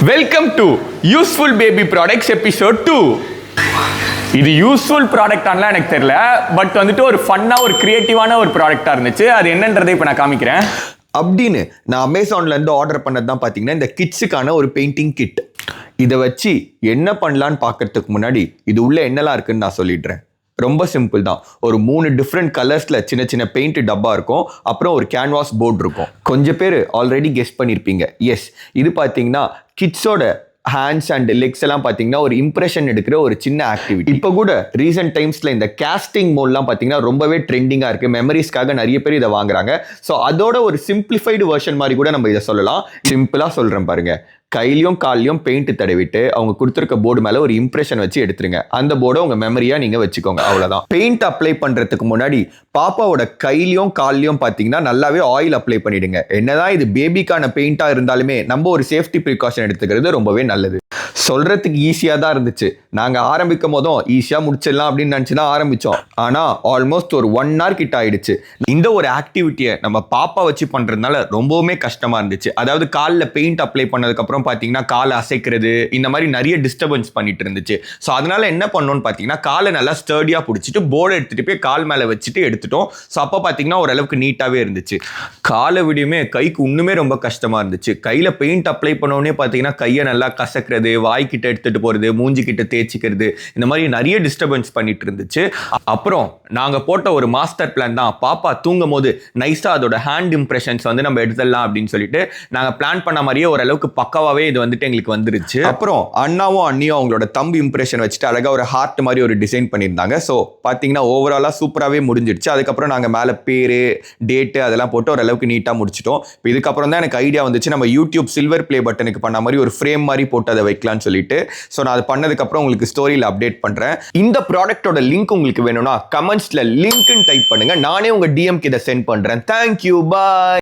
Welcome to useful baby products episode 2. இது useful ப்ராடக்டானலாம் எனக்கு தெரியல, பட் வந்துட்டு ஒரு ஃபன்னாக ஒரு கிரியேட்டிவான ஒரு ப்ராடக்டாக இருந்துச்சு. அது என்னன்றதை இப்போ நான் காமிக்கிறேன். அப்படின்னு நான் அமேசான்லேருந்து ஆர்டர் பண்ணது தான் பார்த்தீங்கன்னா இந்த கிட்ஸுக்கான ஒரு பெயிண்டிங் கிட். இதை வச்சு என்ன பண்ணலான்னு பார்க்கறதுக்கு முன்னாடி இது உள்ள என்னெல்லாம் இருக்குன்னு நான் சொல்லிடுறேன். ரொம்ப சிம்பிள் தான். ஒரு 3 டிஃப்ரெண்ட் கலர்ஸில் சின்ன சின்ன பெயிண்ட் டப்பா இருக்கும், அப்புறம் ஒரு கேன்வாஸ் போர்டு இருக்கும். கொஞ்சம் பேர் ஆல்ரெடி கெஸ் பண்ணியிருப்பீங்க. எஸ், இது பார்த்தீங்கன்னா கிட்ஸோட ஹேண்ட்ஸ் அண்ட் லெக்ஸ் எல்லாம் பார்த்தீங்கன்னா ஒரு இம்ப்ரெஷன் எடுக்கிற ஒரு சின்ன ஆக்டிவிட்டி. இப்போ கூட ரீசெண்ட் டைம்ஸில் இந்த கேஸ்டிங் மோட்லாம் பார்த்தீங்கன்னா ரொம்பவே ட்ரெண்டிங்காக இருக்குது. மெமரிஸ்க்காக நிறைய பேர் இதை வாங்குறாங்க. ஸோ அதோட ஒரு சிம்பிளிஃபைடு வெர்ஷன் மாதிரி கூட நம்ம இதை சொல்லலாம். சிம்பிளாக சொல்கிறேன் பாருங்க. கையிலையும் கால்லையும் பெயிண்ட் தடவிட்டு அவங்க கொடுத்துருக்க போர்டு மேலே ஒரு இம்ப்ரெஷன் வச்சு எடுத்துருங்க. அந்த போர்டை உங்கள் மெமரியாக நீங்கள் வச்சுக்கோங்க. அவ்வளோதான். பெயிண்ட் அப்ளை பண்ணுறதுக்கு முன்னாடி பாப்பாவோட கையிலையும் கால்லையும் பார்த்தீங்கன்னா நல்லாவே ஆயில் அப்ளை பண்ணிடுங்க. என்னதான் இது பேபிக்கான பெயிண்டாக இருந்தாலுமே நம்ம ஒரு சேஃப்டி ப்ரிகாஷன் எடுத்துக்கிறது ரொம்பவே நல்லது. சொல்கிறதுக்கு ஈஸியாக தான் இருந்துச்சு. நாங்கள் ஆரம்பிக்கும் போதும் ஈஸியாக முடிச்சிடலாம் அப்படின்னு நினச்சி தான் ஆரம்பித்தோம். ஆனால் ஆல்மோஸ்ட் ஒரு 1 hour கிட்ட ஆயிடுச்சு. இந்த ஒரு ஆக்டிவிட்டியை நம்ம பாப்பா வச்சு பண்ணுறதுனால ரொம்பவுமே கஷ்டமாக இருந்துச்சு. அதாவது காலில் பெயிண்ட் அப்ளை பண்ணதுக்கப்புறம் பார்த்தீங்கன்னா காலை அசைக்கிறது, இந்த மாதிரி நிறைய டிஸ்டர்பன்ஸ் பண்ணிட்டு இருந்துச்சு. ஸோ அதனால என்ன பண்ணோன்னு பார்த்தீங்கன்னா காலை நல்லா ஸ்டர்டியாக பிடிச்சிட்டு போர்டு எடுத்துகிட்டு போய் கால் மேலே வச்சுட்டு எடுத்துட்டோம். ஸோ அப்போ பார்த்தீங்கன்னா ஓரளவுக்கு நீட்டாகவே இருந்துச்சு. காலை விடியுமே கைக்கு இன்னுமே ரொம்ப கஷ்டமாக இருந்துச்சு. கையில் பெயிண்ட் அப்ளை பண்ணோடனே பார்த்தீங்கன்னா கையை நல்லா கசக்கிறது, வாய்க்கிட்ட எடுத்துகிட்டு போகிறது, மூஞ்சிக்கிட்ட தேய்ச்சிக்கிறது, இந்த மாதிரி நிறைய டிஸ்டர்பன்ஸ் பண்ணிட்டு இருந்துச்சு. அப்புறம் நாங்கள் போட்ட ஒரு மாஸ்டர் பிளான் தான், பாப்பா தூங்கும் போது நைஸாக அதோட ஹேண்ட் இம்ப்ரெஷன்ஸ் வந்து நம்ம எடுத்துடலாம் அப்படின்னு சொல்லிட்டு நாங்கள் பிளான் பண்ண மாதிரியே ஓரளவுக்கு பக்காவாகவே இது வந்துட்டு எங்களுக்கு வந்துருச்சு. அப்புறம் அண்ணாவும் அண்ணியும் அவங்களோட தம்பு இம்ப்ரெஷன் வச்சுட்டு அழகாக ஒரு ஹார்ட் மாதிரி ஒரு டிசைன் பண்ணியிருந்தாங்க. ஸோ பார்த்தீங்கன்னா ஓவராலாக சூப்பராகவே முடிஞ்சிடுச்சு. அதுக்கப்புறம் நாங்கள் மேலே பேர், டேட்டு அதெல்லாம் போட்டு ஓரளவுக்கு நீட்டாக முடிச்சிட்டோம். இப்போ இதுக்கப்புறம் தான் எனக்கு ஐடியா வந்துச்சு, நம்ம யூடியூப் சில்வர் ப்ளே பட்டனுக்கு பண்ண மாதிரி ஒரு ஃப்ரேம் மாதிரி போட்டு அதை வைக்கலாம்னு சொல்லிட்டு. ஸோ நான் அது பண்ணதுக்கப்புறம் உங்களுக்கு ஸ்டோரியில் அப்டேட் பண்ணுறேன். இந்த ப்ராடக்டோட லிங்க் உங்களுக்கு வேணும்னா கமெண்ட்ஸில் லிங்க்னு டைப் பண்ணுங்க. நானே உங்கள் டிஎம்க்கு இதை சென்ட் பண்ணுறேன். தேங்க்யூ, பாய்.